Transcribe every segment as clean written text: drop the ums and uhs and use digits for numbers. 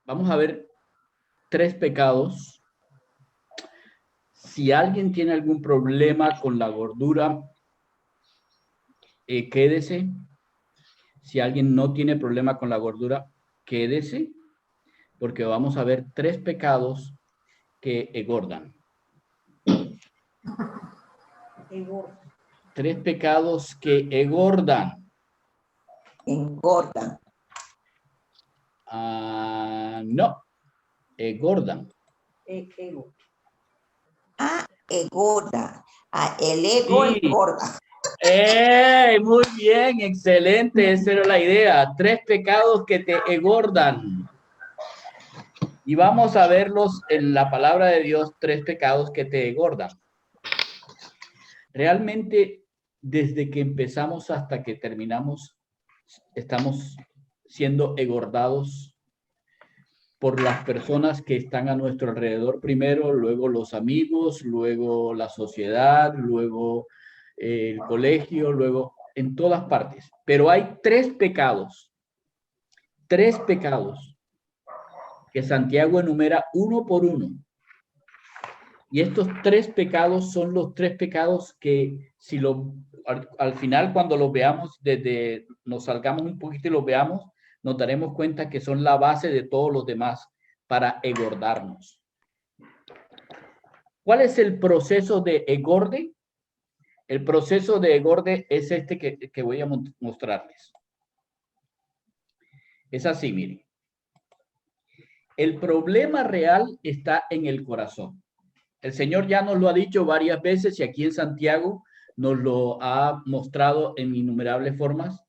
Vamos a ver 3 pecados. Si alguien tiene algún problema con la gordura, quédese. Si alguien no tiene problema con la gordura, quédese, porque vamos a ver 3 pecados que engordan. 3 pecados que engordan. Engordan. No, engordan. Ego. Engorda. El ego Sí. engorda. Muy bien, excelente, esa era la idea. 3 pecados que te engordan. Y vamos a verlos en la palabra de Dios, 3 pecados que te engordan. Realmente, desde que empezamos hasta que terminamos, estamos siendo engordados por las personas que están a nuestro alrededor primero, luego los amigos, luego la sociedad, luego el colegio, luego en todas partes. Pero hay 3 pecados que Santiago enumera uno por uno. Y estos 3 pecados son los 3 pecados que si al final cuando los veamos, desde nos salgamos un poquito y los veamos, nos daremos cuenta que son la base de todos los demás para engordarnos. ¿Cuál es el proceso de engorde? El proceso de engorde es este que voy a mostrarles. Es así, miren. El problema real está en el corazón. El Señor ya nos lo ha dicho varias veces y aquí en Santiago nos lo ha mostrado en innumerables formas,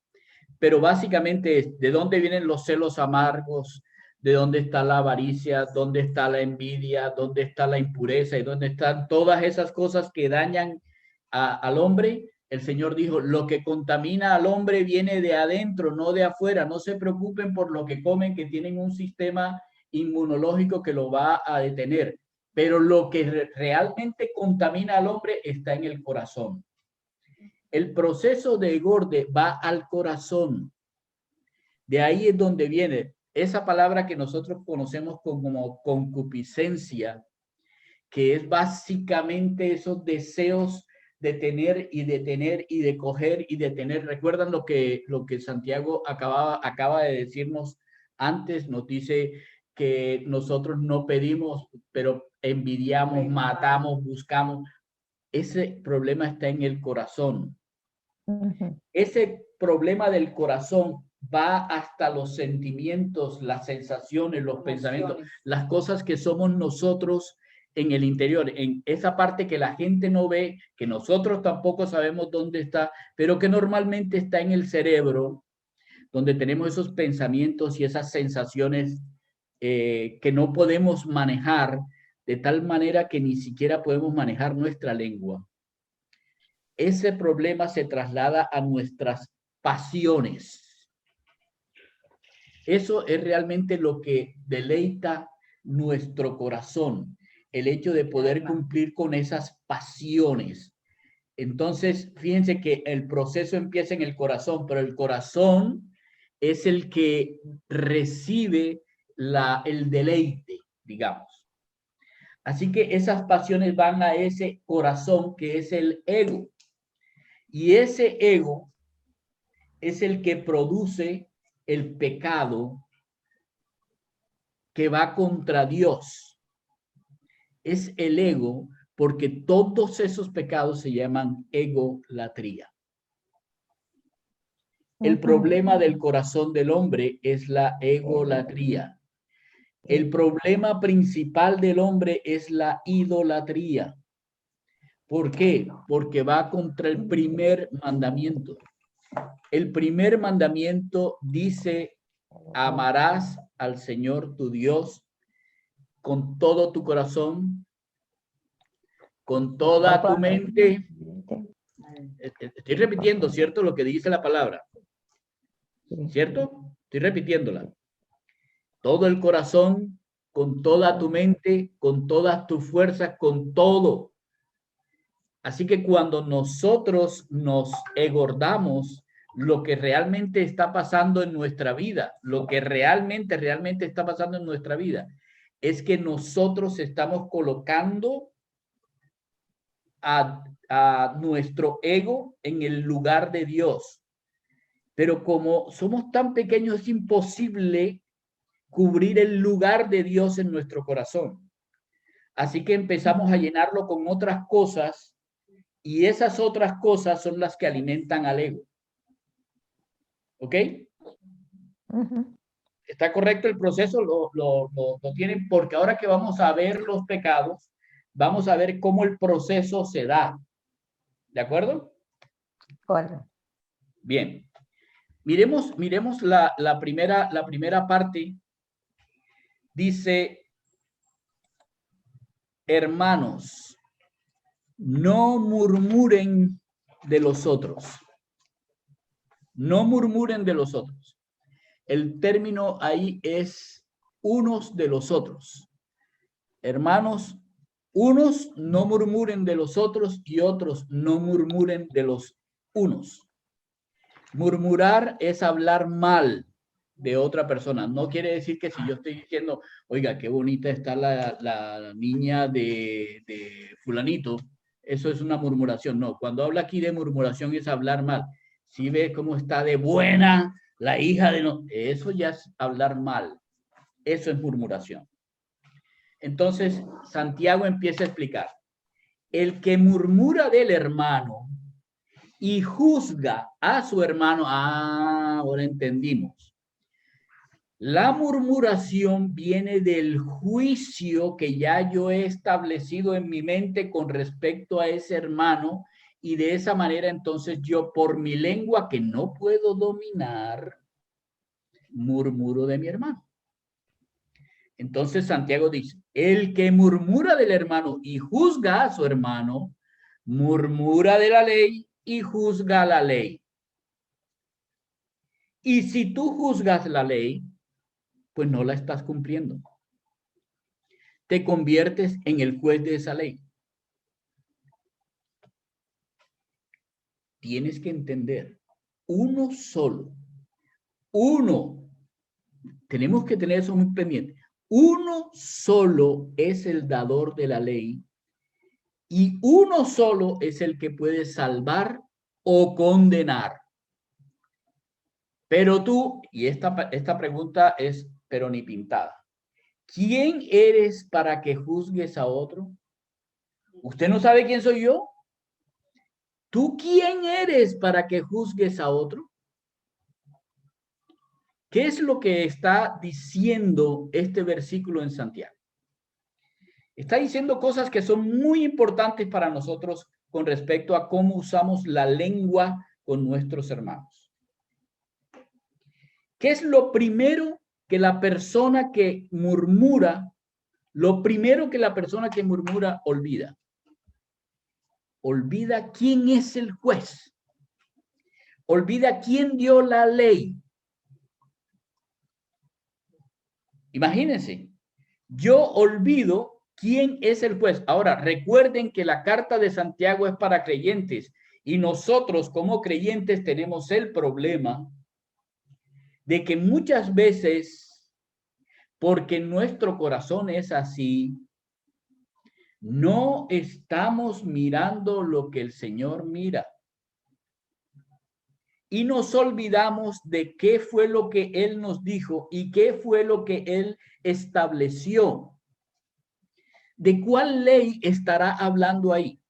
pero básicamente es de dónde vienen los celos amargos, de dónde está la avaricia, dónde está la envidia, dónde está la impureza y dónde están todas esas cosas que dañan al hombre. El Señor dijo, lo que contamina al hombre viene de adentro, no de afuera. No se preocupen por lo que comen, que tienen un sistema inmunológico que lo va a detener. Pero lo que realmente contamina al hombre está en el corazón. El proceso de engorde va al corazón. De ahí es donde viene esa palabra que nosotros conocemos como concupiscencia, que es básicamente esos deseos de tener y de tener y de coger y de tener. ¿Recuerdan lo que Santiago acaba de decirnos antes? Nos dice que nosotros no pedimos, pero envidiamos, matamos, buscamos. Ese problema está en el corazón. Ese problema del corazón va hasta los sentimientos, las sensaciones, los pensamientos, las cosas que somos nosotros en el interior, en esa parte que la gente no ve, que nosotros tampoco sabemos dónde está, pero que normalmente está en el cerebro, donde tenemos esos pensamientos y esas sensaciones que no podemos manejar, de tal manera que ni siquiera podemos manejar nuestra lengua. Ese problema se traslada a nuestras pasiones. Eso es realmente lo que deleita nuestro corazón, el hecho de poder cumplir con esas pasiones. Entonces, fíjense que el proceso empieza en el corazón, pero el corazón es el que recibe el deleite, digamos. Así que esas pasiones van a ese corazón que es el ego. Y ese ego es el que produce el pecado que va contra Dios. Es el ego, porque todos esos pecados se llaman egolatría. El problema del corazón del hombre es la egolatría. El problema principal del hombre es la idolatría. ¿Por qué? Porque va contra el primer mandamiento. El primer mandamiento dice, amarás al Señor tu Dios con todo tu corazón, con toda tu mente. Estoy repitiendo, ¿cierto? Lo que dice la palabra. ¿Cierto? Estoy repitiéndola. Todo el corazón, con toda tu mente, con todas tus fuerzas, con todo. Así que cuando nosotros nos engordamos, lo que realmente está pasando en nuestra vida, lo que realmente está pasando en nuestra vida, es que nosotros estamos colocando a nuestro ego en el lugar de Dios. Pero como somos tan pequeños, es imposible cubrir el lugar de Dios en nuestro corazón. Así que empezamos a llenarlo con otras cosas y esas otras cosas son las que alimentan al ego. ¿Ok? ¿Está correcto el proceso? Lo tienen, porque ahora que vamos a ver los pecados, vamos a ver cómo el proceso se da. ¿De acuerdo? Bueno. Bien. Miremos la primera parte. Dice, hermanos, no murmuren de los otros. No murmuren de los otros. El término ahí es unos de los otros. Hermanos, unos no murmuren de los otros y otros no murmuren de los unos. Murmurar es hablar mal de otra persona. No quiere decir que si yo estoy diciendo, oiga, qué bonita está la niña de fulanito, eso es una murmuración. No, cuando habla aquí de murmuración es hablar mal. Si ve cómo está de buena la hija de no, eso ya es hablar mal. Eso es murmuración. Entonces, Santiago empieza a explicar. El que murmura del hermano y juzga a su hermano, ahora entendimos. La murmuración viene del juicio que ya yo he establecido en mi mente con respecto a ese hermano y de esa manera entonces yo por mi lengua que no puedo dominar, murmuro de mi hermano. Entonces Santiago dice, el que murmura del hermano y juzga a su hermano, murmura de la ley y juzga la ley. Y si tú juzgas la ley, pues no la estás cumpliendo. Te conviertes en el juez de esa ley. Tienes que entender, uno solo, uno, tenemos que tener eso muy pendiente, uno solo es el dador de la ley y uno solo es el que puede salvar o condenar. Pero tú, y esta pregunta es, pero ni pintada. ¿Quién eres para que juzgues a otro? ¿Usted no sabe quién soy yo? ¿Tú quién eres para que juzgues a otro? ¿Qué es lo que está diciendo este versículo en Santiago? Está diciendo cosas que son muy importantes para nosotros con respecto a cómo usamos la lengua con nuestros hermanos. ¿Qué es lo primero que la persona que murmura, olvida? Olvida quién es el juez. Olvida quién dio la ley. Imagínense, yo olvido quién es el juez. Ahora, recuerden que la carta de Santiago es para creyentes y nosotros como creyentes tenemos el problema de que muchas veces, porque nuestro corazón es así, no estamos mirando lo que el Señor mira. Y nos olvidamos de qué fue lo que Él nos dijo y qué fue lo que Él estableció. ¿De cuál ley estará hablando ahí?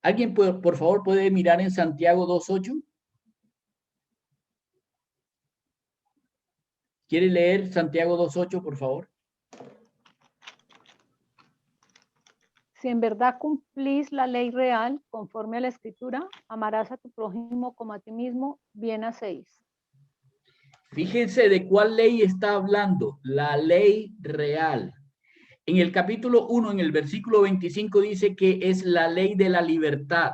¿Alguien, por favor, puede mirar en Santiago 2:8? ¿Quiere leer Santiago 2:8, por favor? Si en verdad cumplís la ley real, conforme a la Escritura, amarás a tu prójimo como a ti mismo, bien hacéis. Fíjense de cuál ley está hablando, la ley real. En el capítulo 1, en el versículo 25, dice que es la ley de la libertad.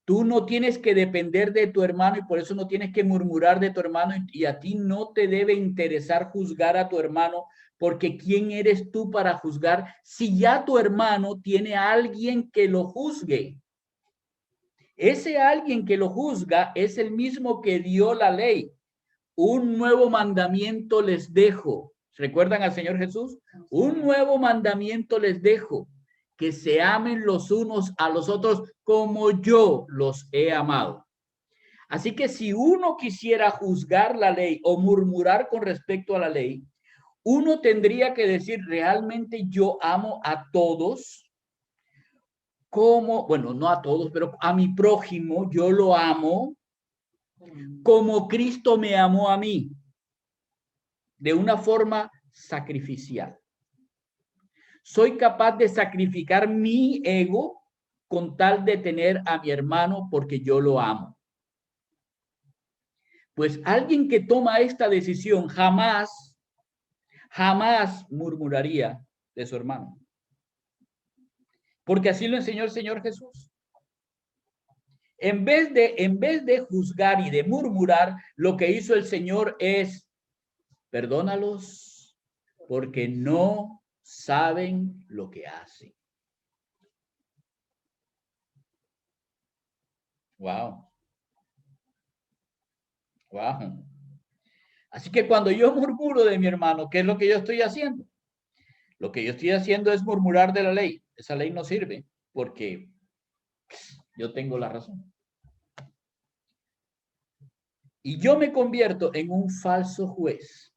Tú no tienes que depender de tu hermano y por eso no tienes que murmurar de tu hermano y a ti no te debe interesar juzgar a tu hermano porque ¿quién eres tú para juzgar si ya tu hermano tiene a alguien que lo juzgue? Ese alguien que lo juzga es el mismo que dio la ley. Un nuevo mandamiento les dejo. ¿Recuerdan al Señor Jesús? Un nuevo mandamiento les dejo, que se amen los unos a los otros como yo los he amado. Así que si uno quisiera juzgar la ley o murmurar con respecto a la ley, uno tendría que decir, ¿realmente yo amo a todos? Como, bueno, no a todos, pero a mi prójimo, yo lo amo como Cristo me amó a mí, de una forma sacrificial. Soy capaz de sacrificar mi ego con tal de tener a mi hermano porque yo lo amo. Pues alguien que toma esta decisión jamás murmuraría de su hermano. Porque así lo enseñó el Señor Jesús. En vez de juzgar y de murmurar, lo que hizo el Señor es, perdónalos porque no saben lo que hacen. Wow. Wow. Así que cuando yo murmuro de mi hermano, ¿qué es lo que yo estoy haciendo? Lo que yo estoy haciendo es murmurar de la ley. Esa ley no sirve porque yo tengo la razón. Y yo me convierto en un falso juez.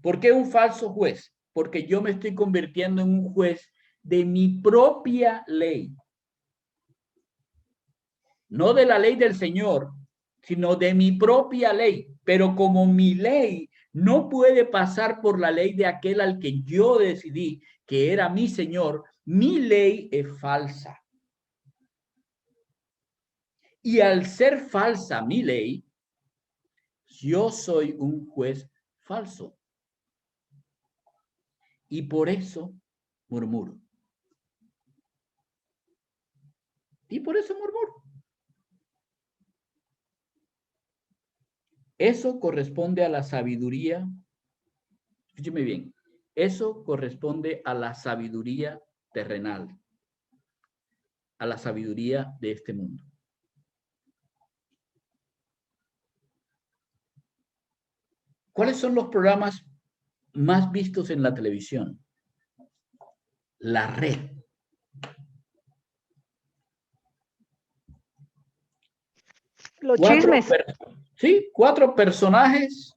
¿Por qué un falso juez? Porque yo me estoy convirtiendo en un juez de mi propia ley. No de la ley del Señor, sino de mi propia ley. Pero como mi ley no puede pasar por la ley de aquel al que yo decidí que era mi Señor, mi ley es falsa. Y al ser falsa mi ley, yo soy un juez falso. Y por eso murmuro. Y por eso murmuro. Eso corresponde a la sabiduría. Escúcheme bien. Eso corresponde a la sabiduría terrenal, a la sabiduría de este mundo. ¿Cuáles son los programas más vistos en la televisión? La red. Los chismes. Sí, 4 personajes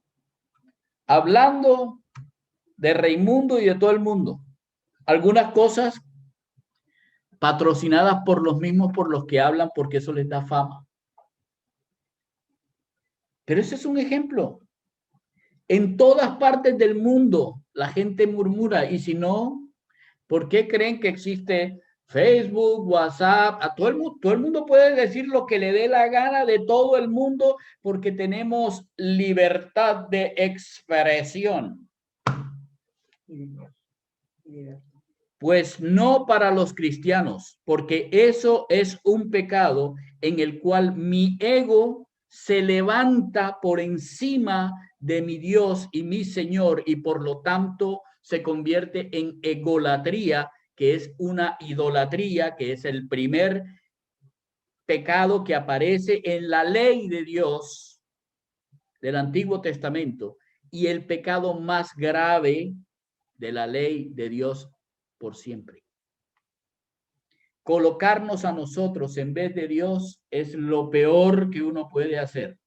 hablando de Raimundo y de todo el mundo. Algunas cosas patrocinadas por los mismos por los que hablan porque eso les da fama. Pero ese es un ejemplo. En todas partes del mundo la gente murmura y si no, ¿por qué creen que existe Facebook, WhatsApp? A todo el mundo puede decir lo que le dé la gana de todo el mundo porque tenemos libertad de expresión. Pues no para los cristianos, porque eso es un pecado en el cual mi ego se levanta por encima de mi Dios y mi Señor y por lo tanto se convierte en egolatría, que es una idolatría, que es el primer pecado que aparece en la ley de Dios del Antiguo Testamento y el pecado más grave de la ley de Dios por siempre. Colocarnos a nosotros en vez de Dios es lo peor que uno puede hacer,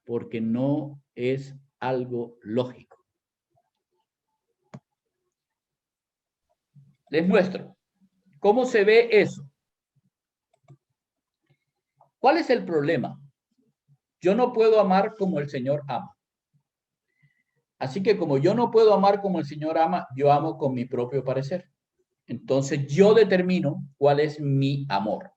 porque no es algo lógico. Les muestro cómo se ve eso. ¿Cuál es el problema? Yo no puedo amar como el Señor ama. Así que como yo no puedo amar como el Señor ama, yo amo con mi propio parecer. Entonces yo determino cuál es mi amor.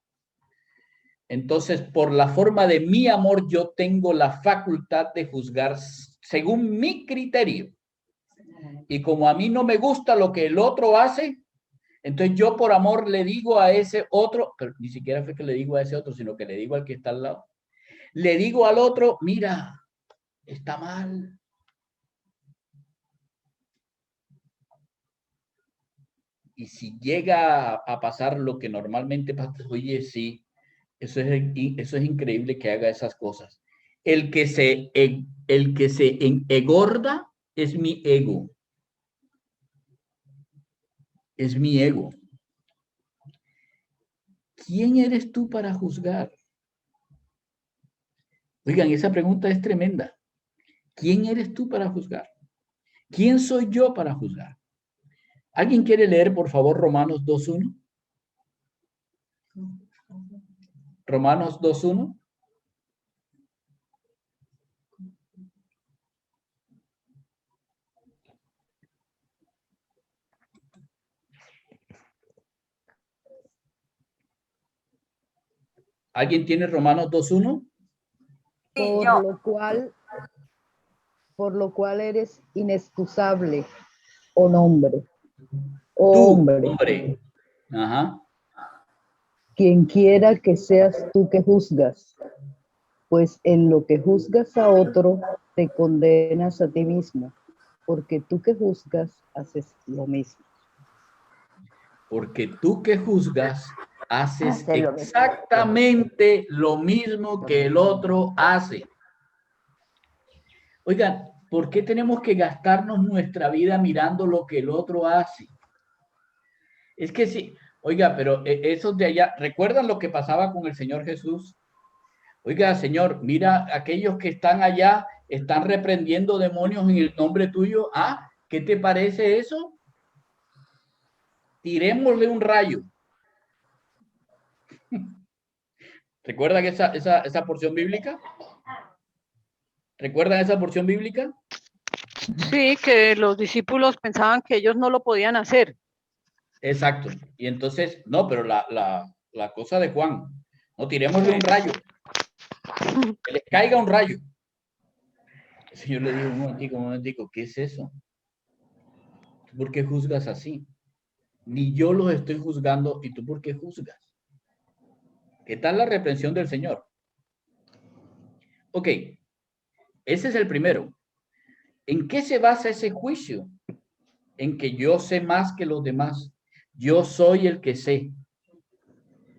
Entonces, por la forma de mi amor, yo tengo la facultad de juzgar según mi criterio. Y como a mí no me gusta lo que el otro hace, entonces yo por amor le digo a ese otro, pero ni siquiera fue que le digo a ese otro, sino que le digo al que está al lado. Le digo al otro, mira, está mal. Y si llega a pasar lo que normalmente pasa, oye, sí, Eso es increíble que haga esas cosas. El que se engorda es mi ego. Es mi ego. ¿Quién eres tú para juzgar? Oigan, esa pregunta es tremenda. ¿Quién eres tú para juzgar? ¿Quién soy yo para juzgar? ¿Alguien quiere leer, por favor, Romanos 2.1? Romanos 2.1. ¿Alguien tiene Romanos 2.1? Por lo cual eres inexcusable, oh hombre. Oh Tú, hombre, hombre. Ajá. quien quiera que seas tú que juzgas, pues en lo que juzgas a otro, te condenas a ti mismo, porque tú que juzgas haces lo mismo. Porque tú que juzgas haces Hace lo mismo. exactamente lo mismo que el otro hace. Oigan, ¿por qué tenemos que gastarnos nuestra vida mirando lo que el otro hace? Es que sí, oiga, pero esos de allá, ¿recuerdan lo que pasaba con el Señor Jesús? Oiga, Señor, mira, aquellos que están allá están reprendiendo demonios en el nombre tuyo. Ah, ¿qué te parece eso? Tirémosle un rayo. ¿Recuerdan esa porción bíblica? ¿Recuerdan esa porción bíblica? Sí, que los discípulos pensaban que ellos no lo podían hacer. Exacto. Y entonces, no, pero la cosa de Juan, no tirémosle un rayo. Que les caiga un rayo. El Señor le dijo, un momentico, ¿qué es eso? ¿Por qué juzgas así? Ni yo los estoy juzgando, ¿y tú por qué juzgas? ¿Qué tal la reprensión del Señor? Ok, ese es el primero. ¿En qué se basa ese juicio? En que yo sé más que los demás. Yo soy el que sé.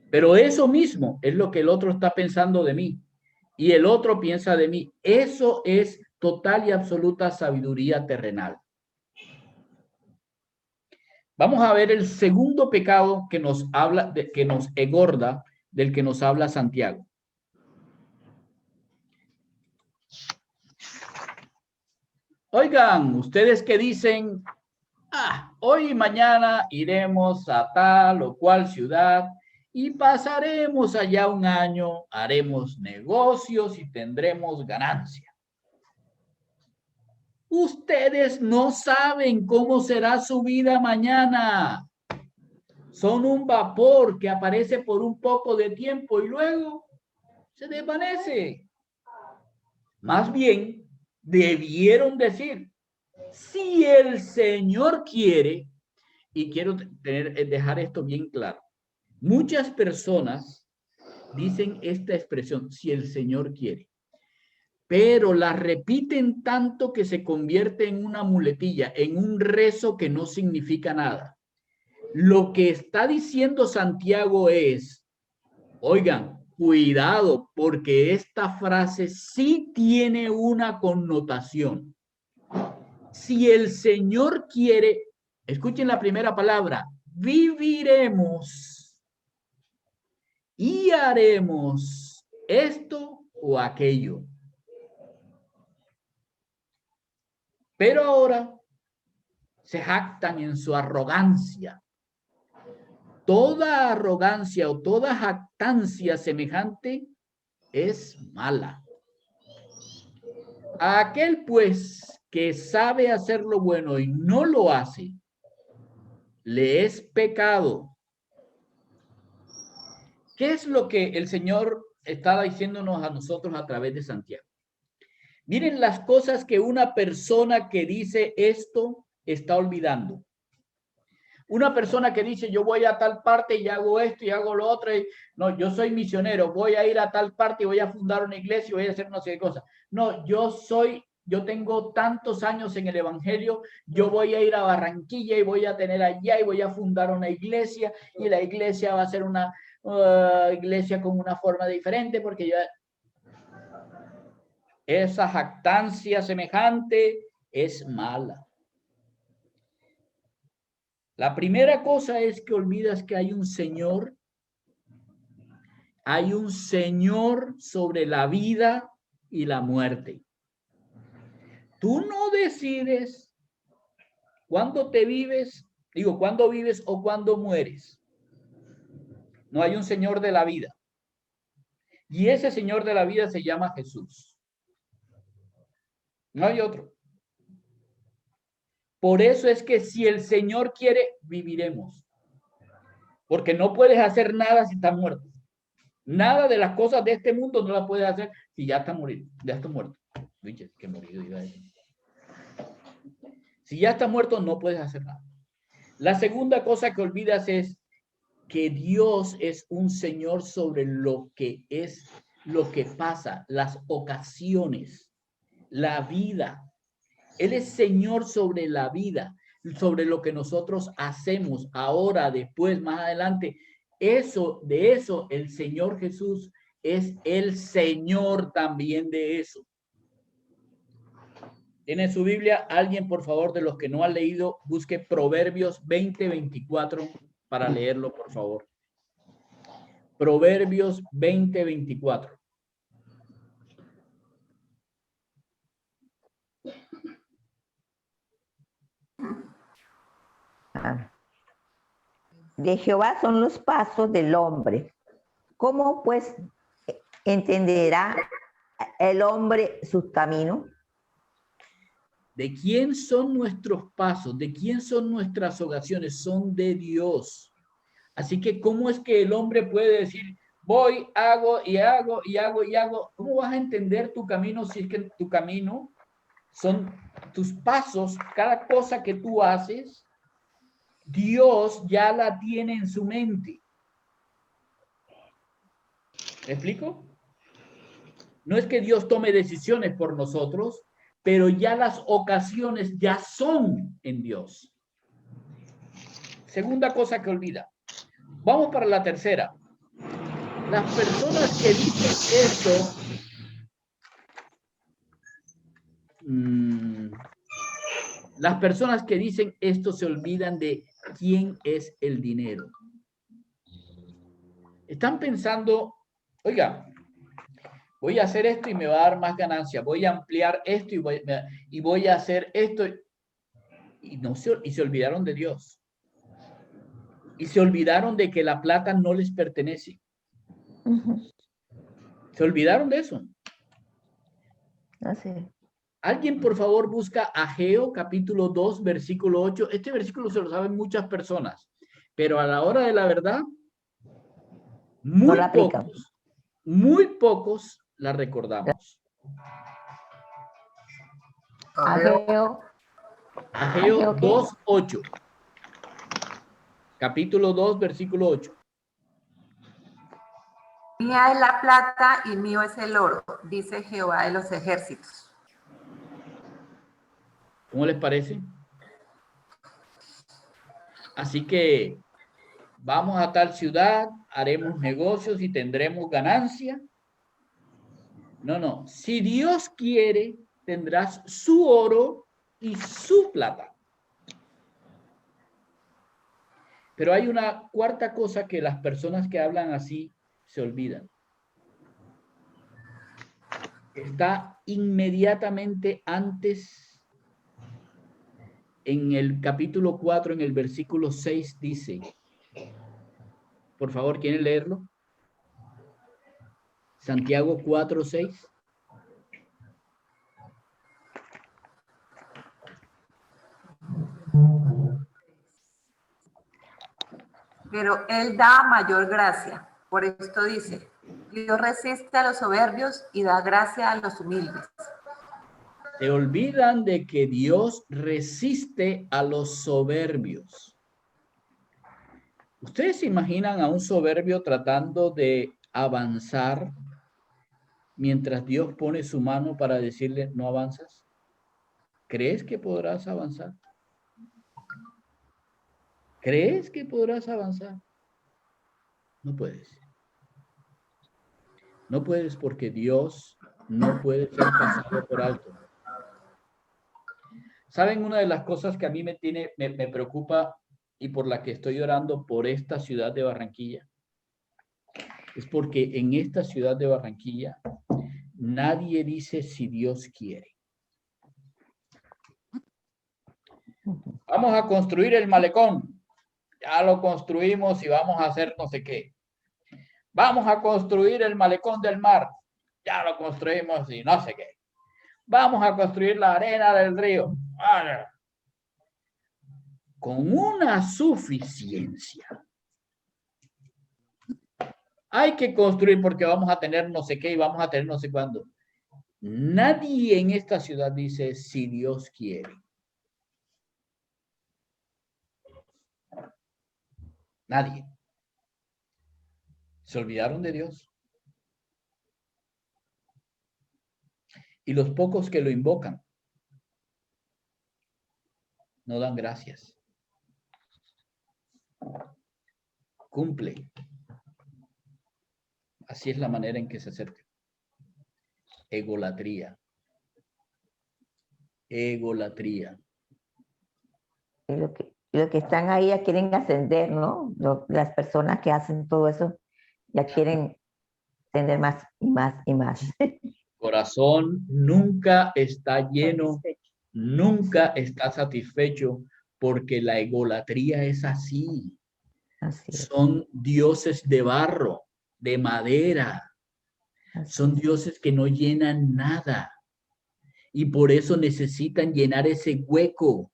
Pero eso mismo es lo que el otro está pensando de mí. Y el otro piensa de mí. Eso es total y absoluta sabiduría terrenal. Vamos a ver el segundo pecado que nos habla, que nos engorda, del que nos habla Santiago. Oigan, ustedes que dicen, hoy y mañana iremos a tal o cual ciudad y pasaremos allá un año, haremos negocios y tendremos ganancia. Ustedes no saben cómo será su vida mañana. Son un vapor que aparece por un poco de tiempo y luego se desvanece. Más bien, debieron decir, si el Señor quiere, y quiero dejar esto bien claro, muchas personas dicen esta expresión, si el Señor quiere, pero la repiten tanto que se convierte en una muletilla, en un rezo que no significa nada. Lo que está diciendo Santiago es, oigan, cuidado, porque esta frase sí tiene una connotación. Si el Señor quiere, escuchen la primera palabra, viviremos y haremos esto o aquello. Pero ahora se jactan en su arrogancia. Toda arrogancia o toda jactancia semejante es mala. A aquel pues que sabe hacer lo bueno y no lo hace, le es pecado. ¿Qué es lo que el Señor está diciéndonos a nosotros a través de Santiago? Miren las cosas que una persona que dice esto está olvidando. Una persona que dice, yo voy a tal parte y hago esto y hago lo otro. Y, no, yo soy misionero, voy a ir a tal parte y voy a fundar una iglesia y voy a hacer no sé qué cosa. No, yo soy yo tengo tantos años en el Evangelio, yo voy a ir a Barranquilla y voy a tener allá y voy a fundar una iglesia y la iglesia va a ser una iglesia con una forma diferente porque yo... Esa jactancia semejante es mala. La primera cosa es que olvidas que hay un Señor sobre la vida y la muerte. Tú no decides cuándo cuándo vives o cuándo mueres. No hay un Señor de la vida. Y ese Señor de la vida se llama Jesús. No hay otro. Por eso es que si el Señor quiere, viviremos. Porque no puedes hacer nada si estás muerto. Nada de las cosas de este mundo no las puedes hacer si ya estás muerto. Ya estás muerto. Que morido iba a decir. Si ya estás muerto, no puedes hacer nada. La segunda cosa que olvidas es que Dios es un Señor sobre lo que pasa, las ocasiones, la vida. Él es Señor sobre la vida, sobre lo que nosotros hacemos ahora, después, más adelante. De eso, el Señor Jesús es el Señor también de eso. ¿Tiene su Biblia? Alguien, por favor, de los que no han leído, busque Proverbios 20:24 para leerlo, por favor. Proverbios 20:24. De Jehová son los pasos del hombre. ¿Cómo pues entenderá el hombre sus caminos? ¿De quién son nuestros pasos? ¿De quién son nuestras oraciones? Son de Dios. Así que, ¿cómo es que el hombre puede decir, voy, hago y hago y hago y hago? ¿Cómo vas a entender tu camino si es que tu camino son tus pasos? Cada cosa que tú haces, Dios ya la tiene en su mente. ¿Me explico? No es que Dios tome decisiones por nosotros, pero ya las ocasiones ya son en Dios. Segunda cosa que olvida. Vamos para la tercera. Las personas que dicen esto, las personas que dicen esto se olvidan de quién es el dinero. Están pensando, oiga, voy a hacer esto y me va a dar más ganancia, voy a ampliar esto y voy a hacer esto. Y se olvidaron de Dios. Y se olvidaron de que la plata no les pertenece. Se olvidaron de eso. Así. Alguien, por favor, busca Ageo, capítulo 2, versículo 8. Este versículo se lo saben muchas personas, pero a la hora de la verdad, muy pocos la recordamos. Ageo 2, 8. Capítulo 2, versículo 8. Mía es la plata y mío es el oro, dice Jehová de los ejércitos. ¿Cómo les parece? Así que vamos a tal ciudad, haremos negocios y tendremos ganancia. No. Si Dios quiere, tendrás su oro y su plata. Pero hay una cuarta cosa que las personas que hablan así se olvidan. Está inmediatamente antes, en el capítulo 4, en el versículo 6, dice, por favor, ¿quieren leerlo? Santiago 4, 6. Pero él da mayor gracia. Por esto dice, Dios resiste a los soberbios y da gracia a los humildes. Se olvidan de que Dios resiste a los soberbios. ¿Ustedes se imaginan a un soberbio tratando de avanzar mientras Dios pone su mano para decirle, no avanzas? ¿Crees que podrás avanzar? ¿Crees que podrás avanzar? No puedes. No puedes porque Dios no puede ser pasado por alto. ¿Saben? Una de las cosas que a mí me preocupa y por la que estoy orando por esta ciudad de Barranquilla es porque en esta ciudad de Barranquilla nadie dice si Dios quiere. Vamos a construir el malecón. Ya lo construimos y vamos a hacer no sé qué. Vamos a construir el malecón del mar. Ya lo construimos y no sé qué. Vamos a construir la arena del río. Con una suficiencia. Hay que construir porque vamos a tener no sé qué y vamos a tener no sé cuándo. Nadie en esta ciudad dice si Dios quiere. Nadie. Se olvidaron de Dios. Y los pocos que lo invocan no dan gracias. Cumple. Así es la manera en que se acerca. Egolatría. Egolatría. Y lo que están ahí ya quieren ascender, ¿no? Las personas que hacen todo eso ya quieren tener más y más y más. Corazón nunca está lleno, nunca está satisfecho, porque la egolatría es así. Así es. Son dioses de barro, de madera. Son dioses que no llenan nada. Y por eso necesitan llenar ese hueco.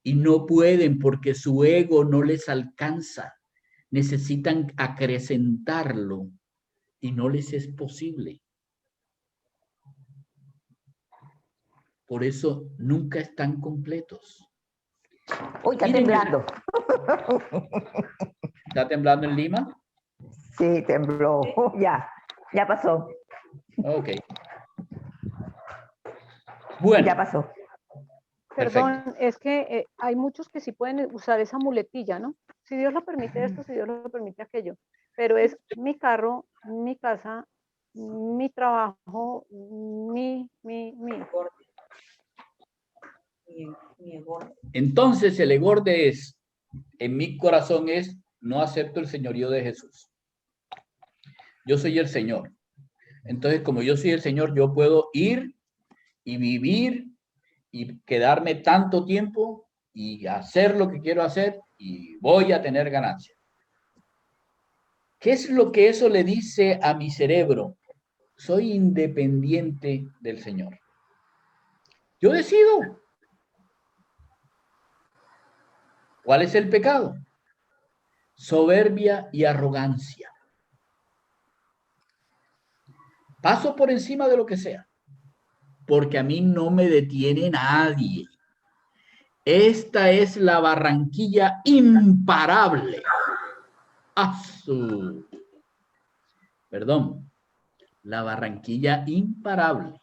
Y no pueden porque su ego no les alcanza. Necesitan acrecentarlo y no les es posible. Por eso nunca están completos. Uy, está Miren, temblando. ¿está temblando en Lima? Sí, tembló. Ya pasó. Ok. Bueno. Ya pasó. Perdón, Perfecto. es que hay muchos que sí pueden usar esa muletilla, ¿no? Si Dios lo permite esto, si Dios lo permite aquello. Pero es mi carro, mi casa, mi trabajo, mi. Entonces el egorde es, en mi corazón es, no acepto el señorío de Jesús. Yo soy el Señor. Entonces, como yo soy el Señor, yo puedo ir y vivir y quedarme tanto tiempo y hacer lo que quiero hacer y voy a tener ganancia. ¿Qué es lo que eso le dice a mi cerebro? Soy independiente del Señor. Yo decido. ¿Cuál es el pecado? Soberbia y arrogancia. Paso por encima de lo que sea, porque a mí no me detiene nadie. Esta es la Barranquilla imparable. Perdón, la Barranquilla imparable.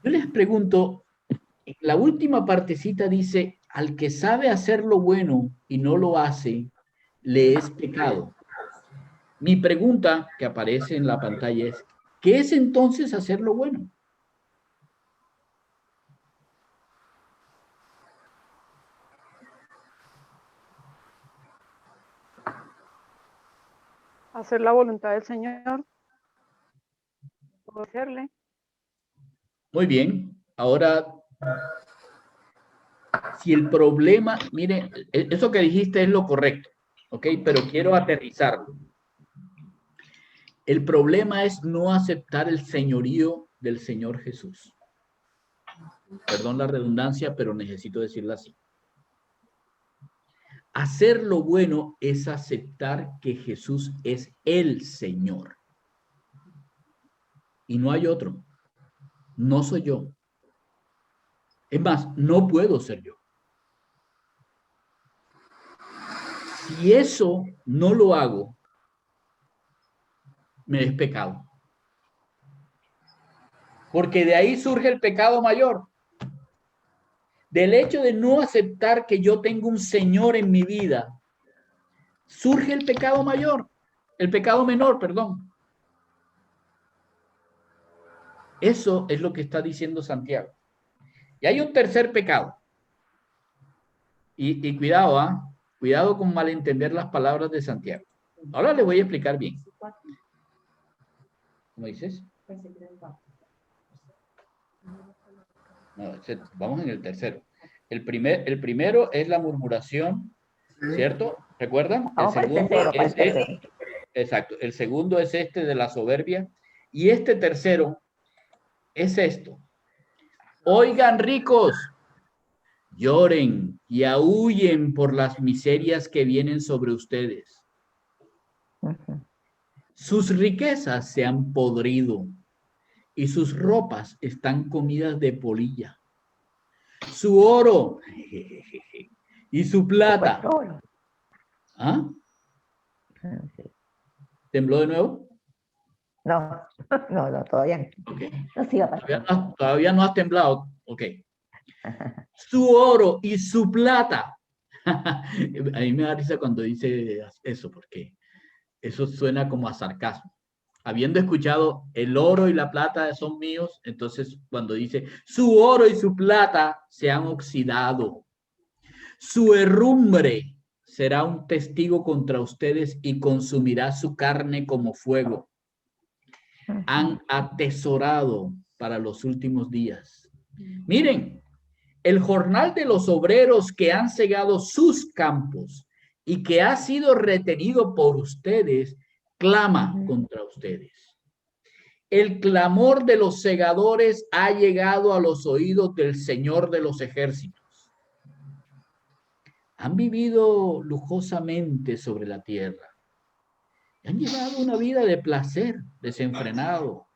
Yo les pregunto, en la última partecita dice, al que sabe hacer lo bueno y no lo hace, le es pecado. Mi pregunta que aparece en la pantalla es, ¿qué es entonces hacer lo bueno? Hacer la voluntad del Señor. Hacerle. Muy bien. Ahora, si el problema, mire, eso que dijiste es lo correcto, ¿ok? Pero quiero aterrizarlo. El problema es no aceptar el señorío del Señor Jesús. Perdón la redundancia, pero necesito decirla así. Hacer lo bueno es aceptar que Jesús es el Señor. Y no hay otro. No soy yo. Es más, no puedo ser yo. Si eso no lo hago, me es pecado. Porque de ahí surge el pecado mayor. Del hecho de no aceptar que yo tengo un Señor en mi vida, surge el pecado mayor, el pecado menor, perdón. Eso es lo que está diciendo Santiago. Y hay un tercer pecado. Y cuidado, ¿ah? Cuidado con malentender las palabras de Santiago. Ahora le voy a explicar bien. ¿Cómo dices? No, vamos en el tercero. El primero es la murmuración, ¿cierto? ¿Recuerdan? El Vamos para el segundo tercero, para es el tercero. exacto. El segundo es este de la soberbia. Y este tercero es esto. Oigan, ricos, lloren y aúllen por las miserias que vienen sobre ustedes. Ujú. Sus riquezas se han podrido y sus ropas están comidas de polilla. Su oro y su plata. Oro. ¿Ah? Sí. ¿Tembló de nuevo? No, no, todavía no. Okay. No siga pasando. Todavía no has temblado. Ok. Su oro y su plata. A mí me da risa cuando dice eso, porque eso suena como a sarcasmo. Habiendo escuchado el oro y la plata son míos, entonces cuando dice su oro y su plata se han oxidado, su herrumbre será un testigo contra ustedes y consumirá su carne como fuego. Han atesorado para los últimos días. Miren, el jornal de los obreros que han cegado sus campos y que ha sido retenido por ustedes, clama contra ustedes. El clamor de los segadores ha llegado a los oídos del Señor de los ejércitos. Han vivido lujosamente sobre la tierra. Han llevado una vida de placer desenfrenado.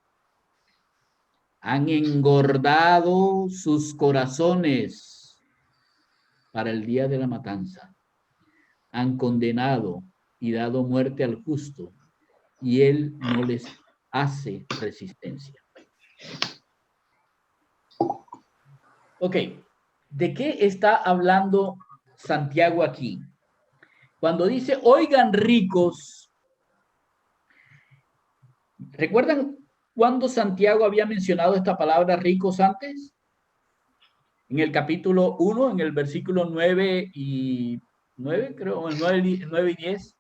Han engordado sus corazones para el día de la matanza. Han condenado y dado muerte al justo, y él no les hace resistencia. Ok, ¿de qué está hablando Santiago aquí? Cuando dice, oigan ricos, ¿recuerdan cuándo Santiago había mencionado esta palabra ricos antes? En el capítulo 1, en el versículo 9 y 9, creo, 9 y 10.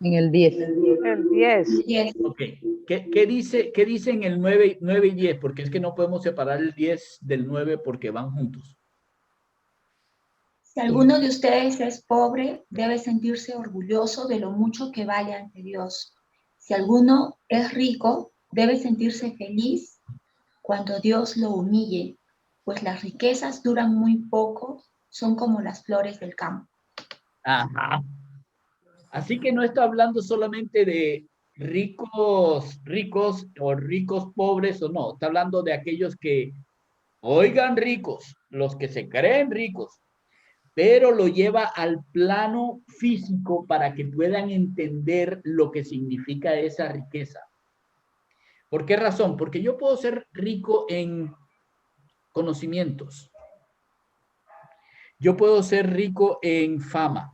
En el 10. El 10. Ok, ¿qué dice en el 9 y 10? Porque es que no podemos separar el 10 del 9 porque van juntos. Si alguno de ustedes es pobre, debe sentirse orgulloso de lo mucho que vale ante Dios. Si alguno es rico, debe sentirse feliz cuando Dios lo humille, pues las riquezas duran muy poco, son como las flores del campo. Ajá. Así que no está hablando solamente de ricos o ricos pobres o no, está hablando de aquellos que oigan ricos, los que se creen ricos, pero lo lleva al plano físico para que puedan entender lo que significa esa riqueza. ¿Por qué razón? Porque yo puedo ser rico en conocimientos. Yo puedo ser rico en fama.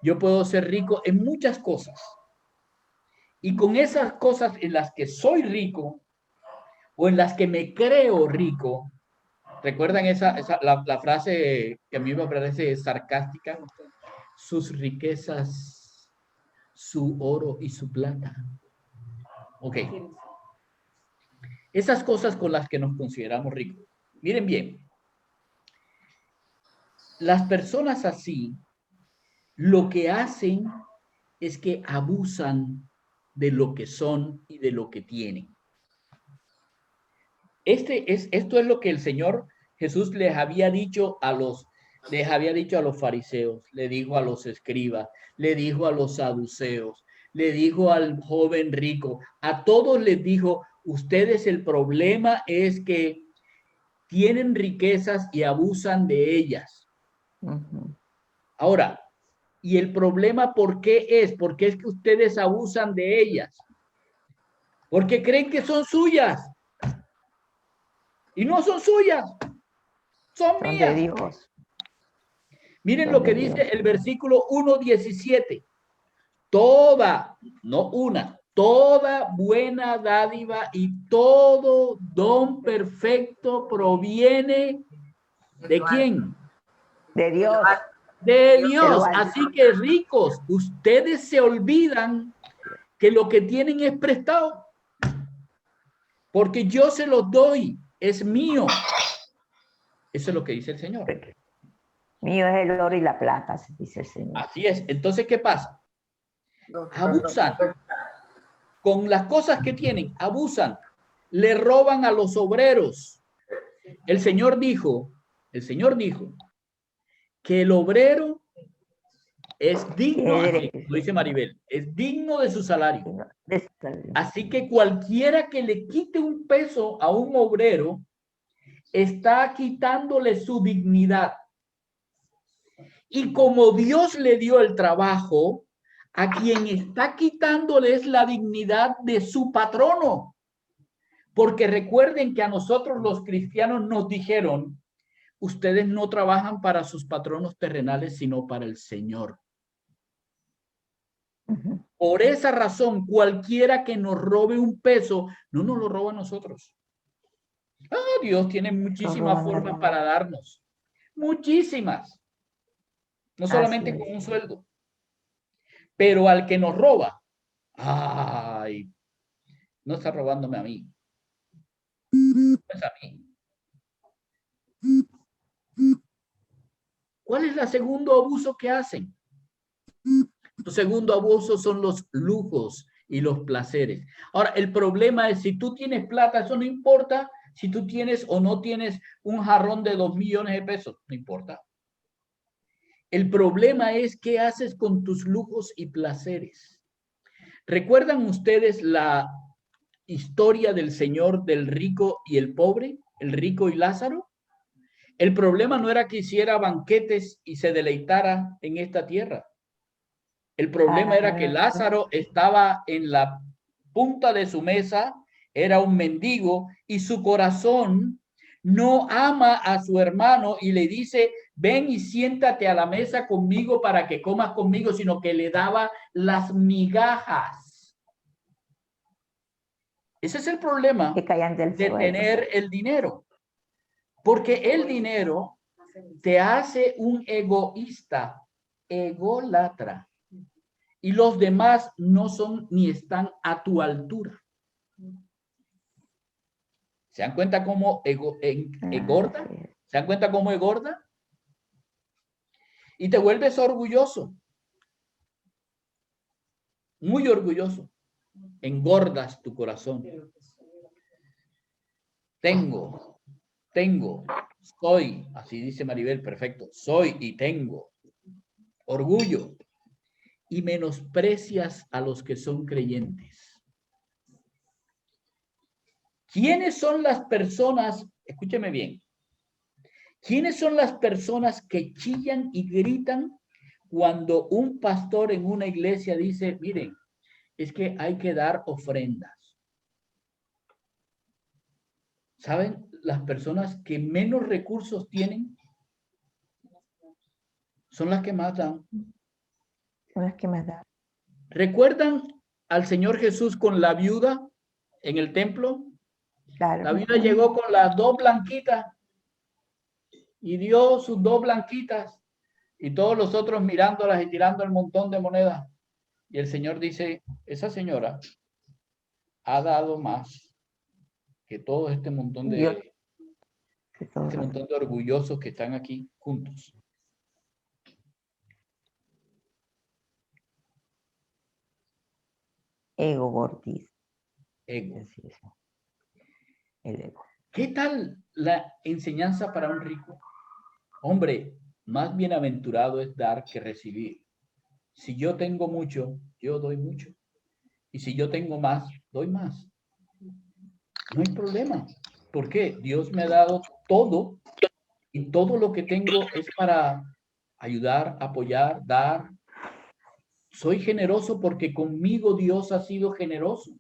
Yo puedo ser rico en muchas cosas. Y con esas cosas en las que soy rico o en las que me creo rico, ¿recuerdan la frase que a mí me parece sarcástica? Sus riquezas, su oro y su plata. Ok. Esas cosas con las que nos consideramos ricos. Miren bien. Las personas así, lo que hacen es que abusan de lo que son y de lo que tienen. Esto es lo que el Señor Jesús les había dicho a los fariseos, le dijo a los escribas, le dijo a los saduceos, le dijo al joven rico, a todos les dijo, ustedes el problema es que tienen riquezas y abusan de ellas. Ahora, ¿y el problema por qué es? Porque es que ustedes abusan de ellas. porque creen que son suyas. Y no son suyas, son Son de mías. Dios. Miren Son lo que de dice Dios. el versículo 1:17. Toda, no una, toda buena dádiva y todo don perfecto proviene ¿de quién? De Dios. De De lo Dios. alto. Así que ricos, ustedes se olvidan que lo que tienen es prestado. Porque yo se los doy, es mío. Eso es lo que dice el Señor. Mío es el oro y la plata, dice el Señor. Así es. Entonces, ¿qué pasa? Abusan con las cosas que tienen, abusan, le roban a los obreros. El Señor dijo que el obrero es digno, así lo dice Maribel, es digno de su salario. Así que cualquiera que le quite un peso a un obrero está quitándole su dignidad. Y como Dios le dio el trabajo, a quien está quitándole es la dignidad de su patrono. Porque recuerden que a nosotros los cristianos nos dijeron, ustedes no trabajan para sus patronos terrenales, sino para el Señor. Por esa razón, cualquiera que nos robe un peso, no nos lo roba a nosotros. Dios tiene muchísimas formas para darnos. Muchísimas. No solamente con un sueldo. Pero al que nos roba, ay, no está robándome a mí. No es a mí. ¿Cuál es el segundo abuso que hacen? El segundo abuso son los lujos y los placeres. Ahora, el problema es si tú tienes plata, eso no importa si tú tienes o no tienes un jarrón de 2 millones de pesos, no importa. El problema es qué haces con tus lujos y placeres. ¿Recuerdan ustedes la historia del Señor del rico y el pobre, el rico y Lázaro? El problema no era que hiciera banquetes y se deleitara en esta tierra. El problema era que Lázaro estaba en la punta de su mesa, era un mendigo y su corazón no ama a su hermano y le dice, ven y siéntate a la mesa conmigo para que comas conmigo, sino que le daba las migajas. Ese es el problema de tener el dinero, porque el dinero te hace un egoísta, ególatra. Y los demás no son ni están a tu altura. ¿Se dan cuenta cómo engorda? ¿Se dan cuenta cómo engorda? Y te vuelves orgulloso. Muy orgulloso. Engordas tu corazón. Tengo, soy, así dice Maribel, perfecto, soy y tengo. Orgullo. Y menosprecias a los que son creyentes. ¿Quiénes son las personas? Escúcheme bien. ¿Quiénes son las personas que chillan y gritan cuando un pastor en una iglesia dice, miren, es que hay que dar ofrendas? ¿Saben? Las personas que menos recursos tienen son las que más dan. Son las que más dan. ¿Recuerdan al Señor Jesús con la viuda en el templo? Claro. La viuda llegó con las 2 blanquitas y dio sus 2 blanquitas y todos los otros mirándolas y tirando el montón de monedas. Y el Señor dice, esa señora ha dado más que todo este montón de orgullosos que están aquí juntos. Ego, Gortis. Ego. El ego. ¿Qué tal la enseñanza para un rico? Hombre, más bienaventurado es dar que recibir. Si yo tengo mucho, yo doy mucho. Y si yo tengo más, doy más. No hay problema. ¿Por qué? Dios me ha dado todo y todo lo que tengo es para ayudar, apoyar, dar. Soy generoso porque conmigo Dios ha sido generoso.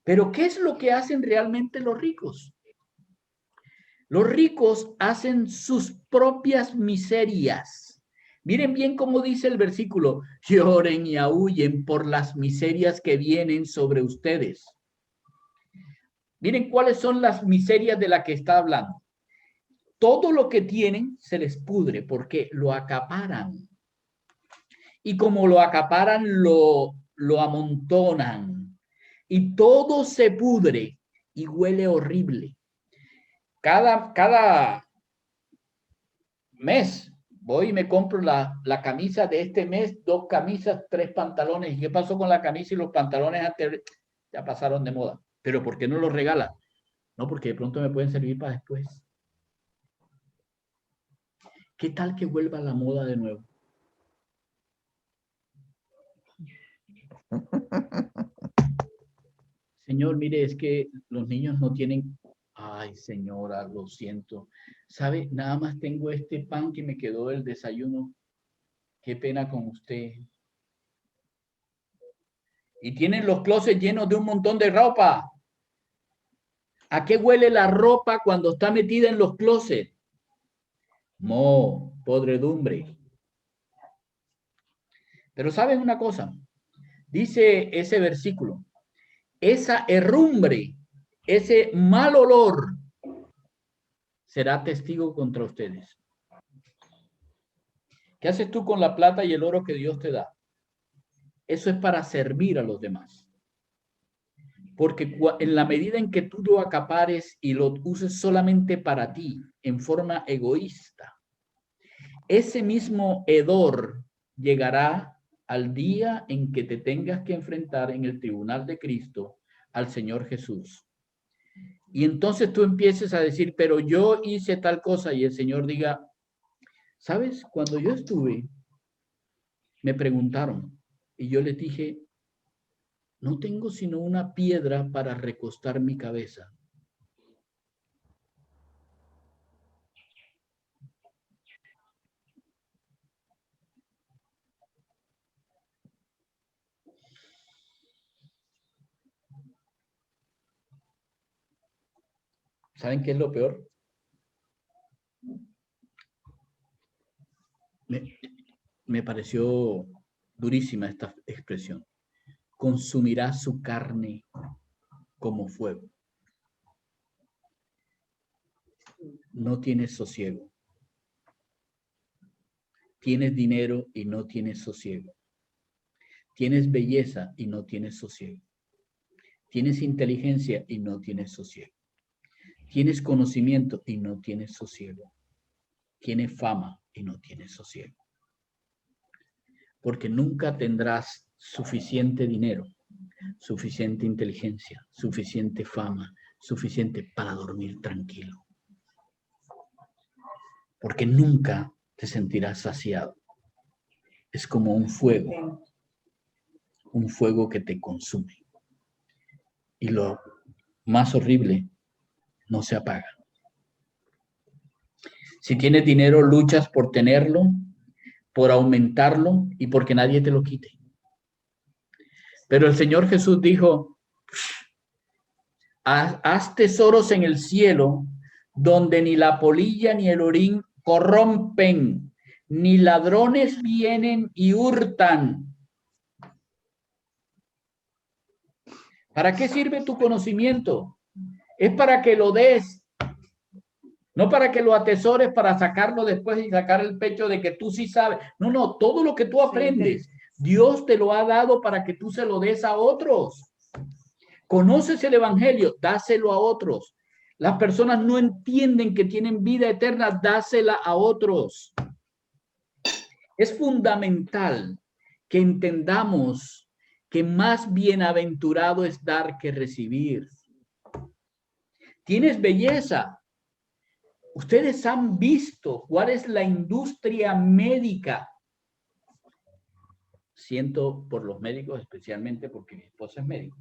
Pero ¿qué es lo que hacen realmente los ricos? Los ricos hacen sus propias miserias. Miren bien cómo dice el versículo: lloren y aúllen por las miserias que vienen sobre ustedes. Miren cuáles son las miserias de las que está hablando. Todo lo que tienen se les pudre porque lo acaparan. Y como lo acaparan, lo amontonan. Y todo se pudre y huele horrible. Cada mes voy y me compro la camisa de este mes, 2 camisas, 3 pantalones. ¿Y qué pasó con la camisa y los pantalones anteriores? Ya pasaron de moda. ¿Pero por qué no los regala? No, porque de pronto me pueden servir para después. ¿Qué tal que vuelva la moda de nuevo? Señor, mire, es que los niños no tienen... Ay, señora, lo siento. ¿Sabe? Nada más tengo este pan que me quedó del desayuno. Qué pena con usted. Y tienen los closets llenos de un montón de ropa. ¿A qué huele la ropa cuando está metida en los closets? Podredumbre. Pero ¿saben una cosa? Dice ese versículo. Esa herrumbre, ese mal olor, será testigo contra ustedes. ¿Qué haces tú con la plata y el oro que Dios te da? Eso es para servir a los demás. Porque en la medida en que tú lo acapares y lo uses solamente para ti, en forma egoísta, ese mismo hedor llegará al día en que te tengas que enfrentar en el tribunal de Cristo al Señor Jesús. Y entonces tú empieces a decir, pero yo hice tal cosa, y el Señor diga, ¿sabes? Cuando yo estuve, me preguntaron, y yo les dije, no tengo sino una piedra para recostar mi cabeza. ¿Saben qué es lo peor? Me pareció durísima esta expresión. Consumirá su carne como fuego. No tienes sosiego. Tienes dinero y no tienes sosiego. Tienes belleza y no tienes sosiego. Tienes inteligencia y no tienes sosiego. Tienes conocimiento y no tienes sosiego. Tienes fama y no tienes sosiego. Porque nunca tendrás suficiente dinero, suficiente inteligencia, suficiente fama, suficiente para dormir tranquilo. Porque nunca te sentirás saciado. Es como un fuego que te consume. Y lo más horrible, no se apaga. Si tienes dinero, luchas por tenerlo, por aumentarlo y porque nadie te lo quite. Pero el Señor Jesús dijo, haz tesoros en el cielo, donde ni la polilla ni el orín corrompen, ni ladrones vienen y hurtan. ¿Para qué sirve tu conocimiento? Es para que lo des, no para que lo atesores para sacarlo después y sacar el pecho de que tú sí sabes. No, todo lo que tú aprendes, Dios te lo ha dado para que tú se lo des a otros. Conoces el evangelio, dáselo a otros. Las personas no entienden que tienen vida eterna, dásela a otros. Es fundamental que entendamos que más bienaventurado es dar que recibir. Tienes belleza. Ustedes han visto cuál es la industria médica. Siento por los médicos, especialmente porque mi esposa es médico,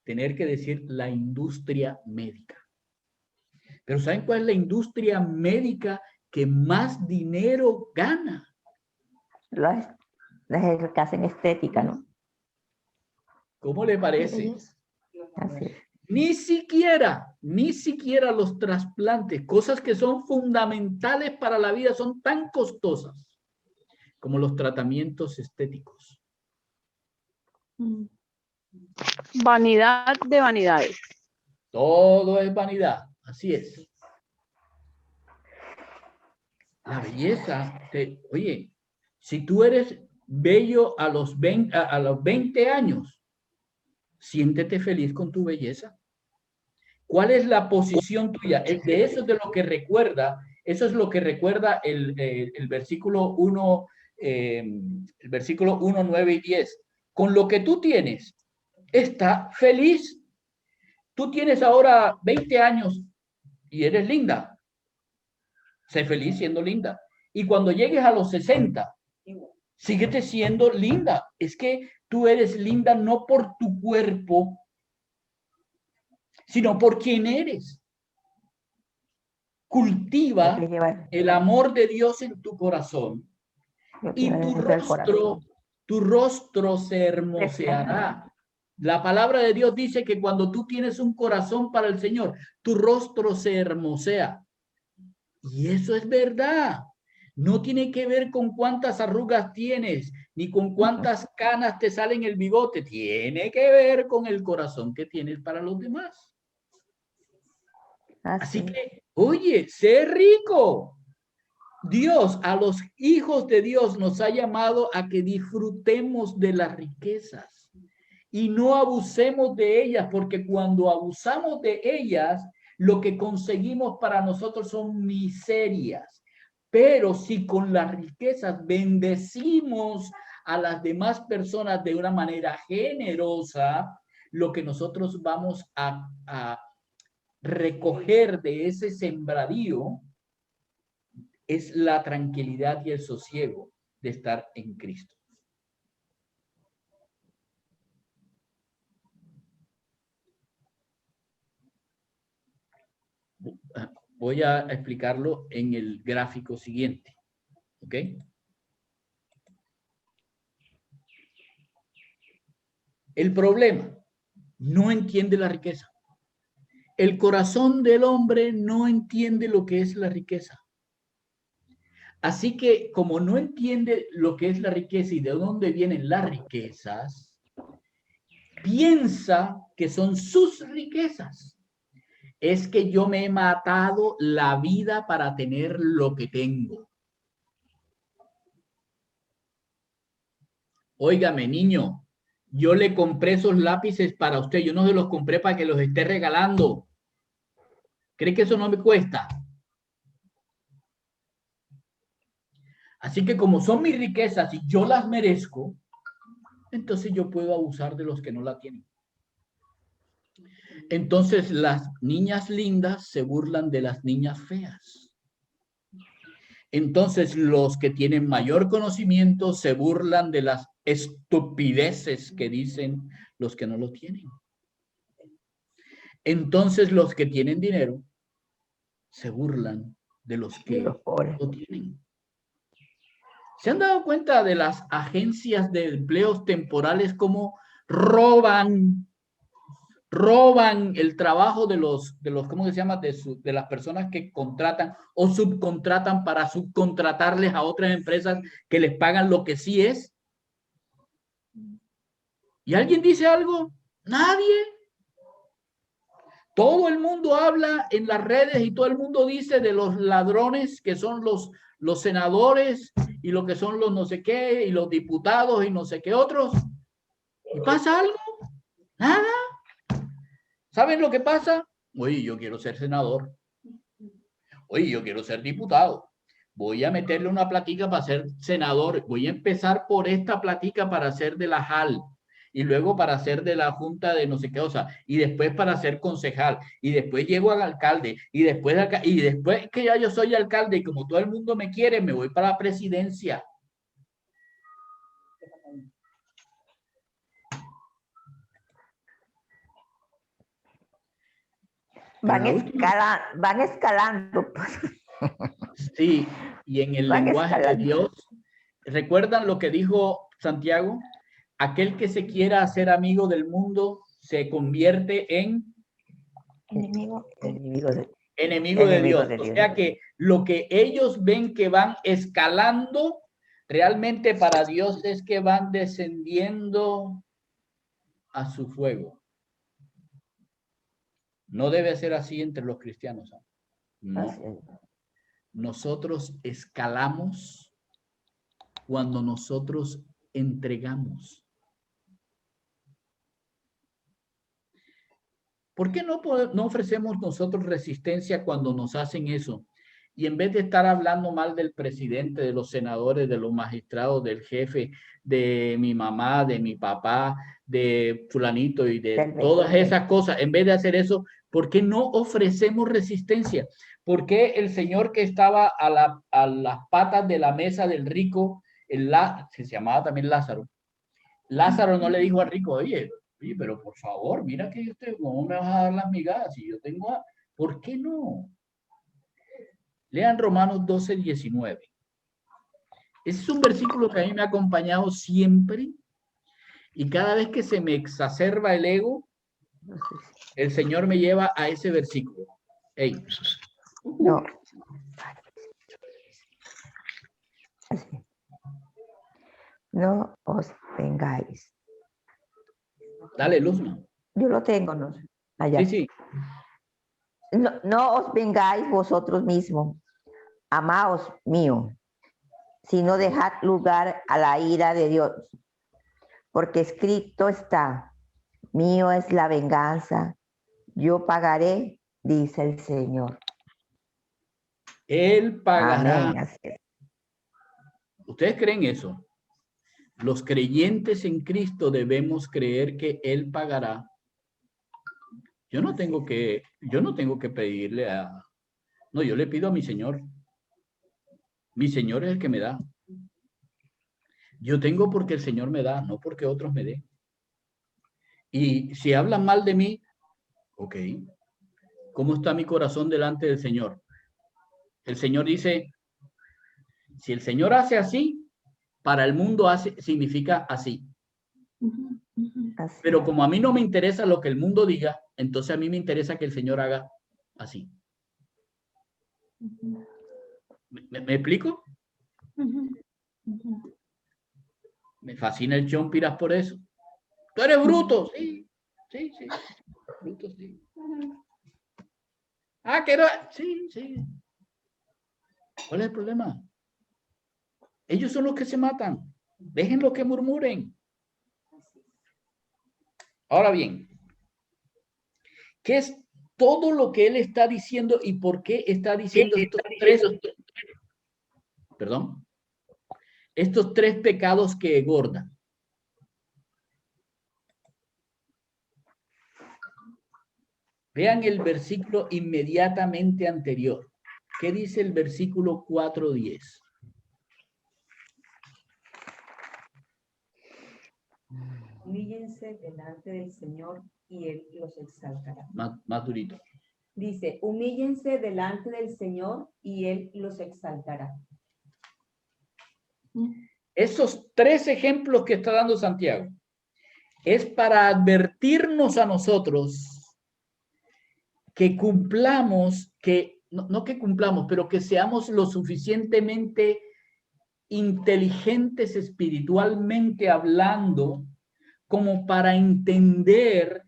tener que decir la industria médica. Pero ¿saben cuál es la industria médica que más dinero gana? Las que hacen estética, ¿no? ¿Cómo le parece? Así es. Ni siquiera los trasplantes, cosas que son fundamentales para la vida, son tan costosas como los tratamientos estéticos. Vanidad de vanidades. Todo es vanidad, así es. La belleza, oye, si tú eres bello a los 20 años, siéntete feliz con tu belleza. ¿Cuál es la posición tuya? De eso es de lo que recuerda, eso es lo que recuerda el versículo 1, el versículo 1, 9 y 10. Con lo que tú tienes, está feliz. Tú tienes ahora 20 años y eres linda. Sé feliz siendo linda. Y cuando llegues a los 60, síguete siendo linda. Es que tú eres linda no por tu cuerpo, sino por quién eres. Cultiva el amor de Dios en tu corazón y tu rostro se hermoseará. La palabra de Dios dice que cuando tú tienes un corazón para el Señor, tu rostro se hermosea. Y eso es verdad. No tiene que ver con cuántas arrugas tienes, ni con cuántas canas te salen el bigote. Tiene que ver con el corazón que tienes para los demás. Así que, oye, sé rico. Dios, a los hijos de Dios nos ha llamado a que disfrutemos de las riquezas y no abusemos de ellas, porque cuando abusamos de ellas, lo que conseguimos para nosotros son miserias. Pero si con las riquezas bendecimos a las demás personas de una manera generosa, lo que nosotros vamos a recoger de ese sembradío es la tranquilidad y el sosiego de estar en Cristo. Voy a explicarlo en el gráfico siguiente. ¿Ok? El problema, no entiende la riqueza. El corazón del hombre no entiende lo que es la riqueza. Así que como no entiende lo que es la riqueza y de dónde vienen las riquezas, piensa que son sus riquezas. Es que yo me he matado la vida para tener lo que tengo. Óigame, niño, yo le compré esos lápices para usted. Yo no se los compré para que los esté regalando. ¿Cree que eso no me cuesta? Así que como son mis riquezas y yo las merezco, entonces yo puedo abusar de los que no la tienen. Entonces las niñas lindas se burlan de las niñas feas. Entonces los que tienen mayor conocimiento se burlan de las estupideces que dicen los que no lo tienen. Entonces los que tienen dinero se burlan de los que lo tienen. ¿Se han dado cuenta de las agencias de empleos temporales cómo roban el trabajo de los ¿cómo se llama? De las personas que contratan o subcontratan para subcontratarles a otras empresas que les pagan lo que sí es? ¿Y alguien dice algo? Nadie. Todo el mundo habla en las redes y todo el mundo dice de los ladrones que son los senadores y lo que son los no sé qué y los diputados y no sé qué otros. ¿Y pasa algo? Nada. ¿Saben lo que pasa? Oye, yo quiero ser senador. Oye, yo quiero ser diputado. Voy a meterle una platica para ser senador. Voy a empezar por esta platica para ser de la JAL. Y luego para ser de la junta de no sé qué cosa, y después para ser concejal, y después llego al alcalde, y después que ya yo soy alcalde, y como todo el mundo me quiere, me voy para la presidencia. Van escalando. Sí, y en el lenguaje de Dios, ¿recuerdan lo que dijo Santiago? Aquel que se quiera hacer amigo del mundo, se convierte en Enemigo. Enemigo de, enemigo de Enemigo Dios. de O Dios. sea que lo que ellos ven que van escalando, realmente para Dios es que van descendiendo a su fuego. No debe ser así entre los cristianos. No. así es. Nosotros escalamos cuando nosotros entregamos. ¿Por qué no ofrecemos nosotros resistencia cuando nos hacen eso? Y en vez de estar hablando mal del presidente, de los senadores, de los magistrados, del jefe, de mi mamá, de mi papá, de fulanito y de Del todas vecino. esas cosas, en vez de hacer eso, ¿por qué no ofrecemos resistencia? ¿Por qué el señor que estaba a las patas de la mesa del rico, se llamaba también Lázaro no le dijo al rico, oye, pero por favor, mira que yo te, ¿cómo me vas a dar las migajas? Si yo tengo, ¿por qué no? Lean Romanos 12, 19. Ese es un versículo que a mí me ha acompañado siempre y cada vez que se me exacerba el ego, el Señor me lleva a ese versículo. Hey. No. Así. No os vengáis. Dale, Luzma. Yo lo tengo, ¿no? Allá. Sí, sí. No, no os vengáis vosotros mismos, amaos mío, sino dejad lugar a la ira de Dios, porque escrito está, mío es la venganza, yo pagaré, dice el Señor. Él pagará. Amén. Así es. ¿Ustedes creen eso? Los creyentes en Cristo debemos creer que Él pagará. Yo no tengo que pedirle a... No, yo le pido a mi Señor. Mi Señor es el que me da. Yo tengo porque el Señor me da, no porque otros me den. Y si hablan mal de mí, ok. ¿Cómo está mi corazón delante del Señor? El Señor dice, si el Señor hace así, para el mundo significa así. Así. Pero como a mí no me interesa lo que el mundo diga, entonces a mí me interesa que el Señor haga así. ¿Me explico? Me fascina el Chompiras por eso. Tú eres bruto, sí. Bruto, sí. Que no, sí. ¿Cuál es el problema? Ellos son los que se matan. Déjenlo que murmuren. Ahora bien, ¿qué es todo lo que él está diciendo y por qué está diciendo estos tres pecados que engordan? Vean el versículo inmediatamente anterior. ¿Qué dice el versículo 4:10? Humíllense delante del Señor y Él los exaltará. Más durito. Dice, humíllense delante del Señor y Él los exaltará. Esos tres ejemplos que está dando Santiago es para advertirnos a nosotros que cumplamos, no que cumplamos, pero que seamos lo suficientemente inteligentes espiritualmente hablando como para entender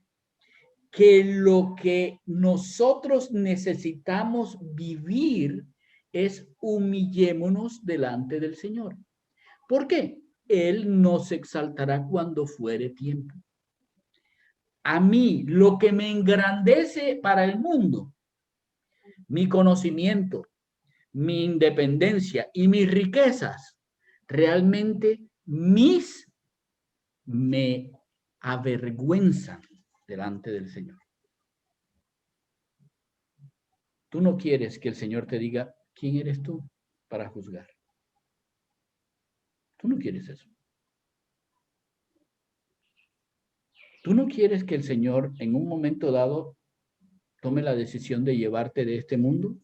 que lo que nosotros necesitamos vivir es humillémonos delante del Señor. ¿Por qué? Él nos exaltará cuando fuere tiempo. A mí, lo que me engrandece para el mundo, mi conocimiento, mi independencia y mis riquezas, realmente me avergüenzan delante del Señor. Tú no quieres que el Señor te diga, ¿quién eres tú para juzgar? Tú no quieres eso. Tú no quieres que el Señor en un momento dado tome la decisión de llevarte de este mundo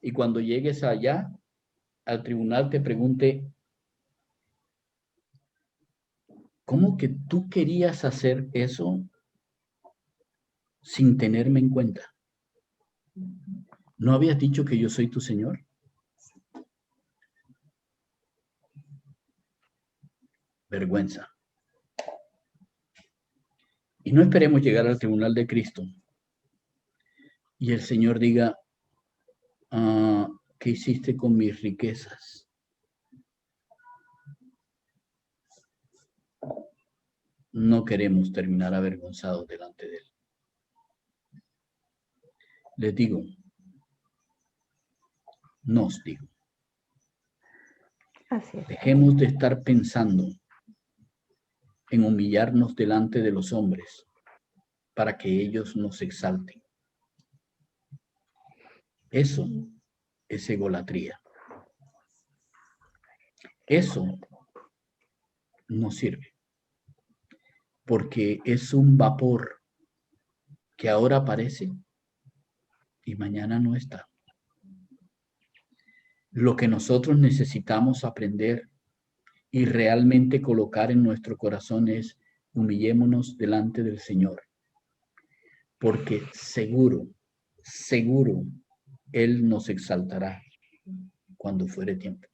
y cuando llegues allá al tribunal te pregunte, ¿cómo que tú querías hacer eso sin tenerme en cuenta. ¿No habías dicho que yo soy tu Señor? Vergüenza. Y no esperemos llegar al tribunal de Cristo y el Señor diga, ¿qué hiciste con mis riquezas? No queremos terminar avergonzados delante de Él. Les digo, nos digo, Así es. dejemos de estar pensando en humillarnos delante de los hombres para que ellos nos exalten. Eso es egolatría. Eso no sirve, porque es un vapor que ahora aparece y mañana no está. Lo que nosotros necesitamos aprender y realmente colocar en nuestro corazón es humillémonos delante del Señor, porque seguro, seguro, Él nos exaltará cuando fuere tiempo.